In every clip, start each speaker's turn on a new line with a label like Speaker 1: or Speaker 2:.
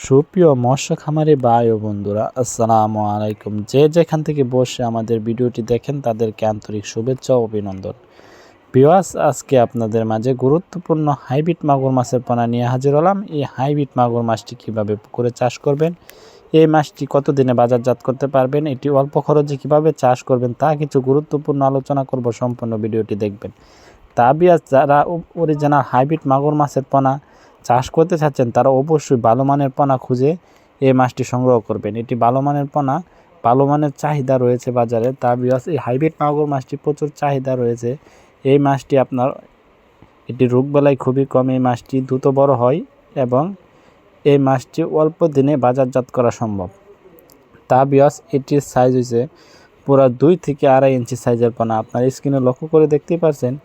Speaker 1: সুপ্রিয় মৎস্য খামারি ভাই ও বন্ধুরা, আসসালামু আলাইকুম। যে যেখান থেকে বসে আমাদের ভিডিওটি দেখেন তাদেরকে আন্তরিক শুভেচ্ছা ও অভিনন্দন। ভিউয়ার্স, আজকে আপনাদের মাঝে গুরুত্বপূর্ণ হাইব্রিড মাগুর মাছের পোনা নিয়ে হাজির হলাম। এই হাইব্রিড মাগুর মাছটি কীভাবে পুকুরে চাষ করবেন, এই মাছটি কতদিনে বাজারজাত করতে পারবেন, এটি অল্প খরচে কীভাবে চাষ করবেন তা কিছু গুরুত্বপূর্ণ আলোচনা করব। সম্পূর্ণ ভিডিওটি দেখবেন। তা ভিউয়ার্স, যারা অরিজিনাল হাইব্রিড মাগুর মাছের পোনা চাষ করতে চাচ্ছেন তারা অবশ্যই ভালো মানের পোনা খুঁজে এই মাছটি সংগ্রহ করবেন। এটি ভালো মানের পোনা, ভালো মানের চাহিদা রয়েছে বাজারে। তা ভিউয়ার্স, এই হাইব্রিড মাগুর মাছটি প্রচুর চাহিদা রয়েছে। এই মাছটি আপনার এটি রোগবালাই খুবই কম, এই মাছটি দ্রুত বড় হয় এবং এই মাছটি অল্প দিনে বাজারজাত করা সম্ভব। তা ভিউয়ার্স, এটির সাইজ হয়েছে পুরো 2 থেকে 2.5 ইঞ্চি সাইজের পোনা। আপনার স্ক্রিনে লক্ষ্য করে দেখতেই পাচ্ছেন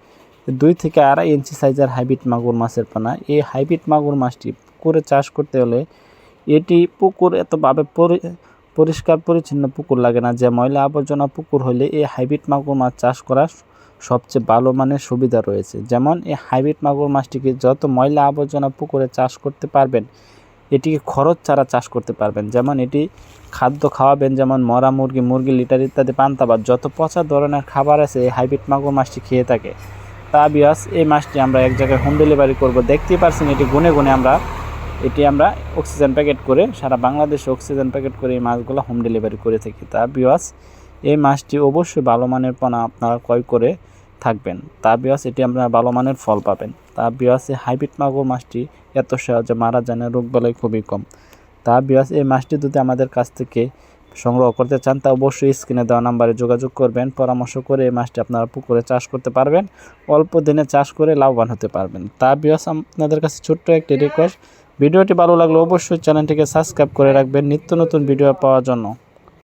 Speaker 1: 2 থেকে 2.5 ইঞ্চি সাইজের হাইব্রিড মাগুর মাছের পোনা। এই হাইব্রিড মাগুর মাছটি পুকুরে চাষ করতে হলে এটি পুকুর এতভাবে পরিষ্কার পরিচ্ছন্ন পুকুর লাগে না, যে ময়লা আবর্জনা পুকুর হলে এই হাইব্রিড মাগুর মাছ চাষ করার সবচেয়ে ভালো মানের সুবিধা রয়েছে। যেমন এই হাইব্রিড মাগুর মাছটিকে যত ময়লা আবর্জনা পুকুরে চাষ করতে পারবেন, এটিকে খরচ ছাড়া চাষ করতে পারবেন। যেমন এটি খাদ্য খাওয়াবেন, যেমন মরা মুরগি লিটার ইত্যাদি পান্তাবাদ যত পচা ধরনের খাবার আছে এই হাইব্রিড মাগুর মাছটি খেয়ে থাকে। তা ভিউয়ার্স, এই মাছটি আমরা এক জায়গায় হোম ডেলিভারি করব। দেখতেই পাচ্ছেন এটি গুনে আমরা অক্সিজেন প্যাকেট করে সারা বাংলাদেশে অক্সিজেন প্যাকেট করে এই মাছগুলো হোম ডেলিভারি করে থাকি। তা ভিউয়ার্স, এই মাছটি অবশ্যই ভালো মানের পোনা আপনারা ক্রয় করে থাকবেন। তা ভিউয়ার্স, এটি আপনারা ভালো মানের ফল পাবেন। তা ভিউয়ার্স, এই হাইব্রিড মাগুর মাছটি এত সহজে মারা যায় না, রোগবালাই খুবই কম। তা ভিউয়ার্স, এই মাছটি যদি আমাদের কাছ থেকে সংগ্রহ করতে চান তা অবশ্যই স্ক্রিনে দেওয়া নাম্বারে যোগাযোগ করবেন। পরামর্শ করে এই মাছটি আপনারা পুকুরে চাষ করতে পারবেন, অল্প দিনে চাষ করে লাভবান হতে পারবেন। তা ভিউয়ার্স, আপনাদের কাছে ছোট্ট একটি রিকোয়েস্ট, ভিডিওটি ভালো লাগলে অবশ্যই চ্যানেলটিকে সাবস্ক্রাইব করে রাখবেন নিত্য নতুন ভিডিও পাওয়ার জন্য।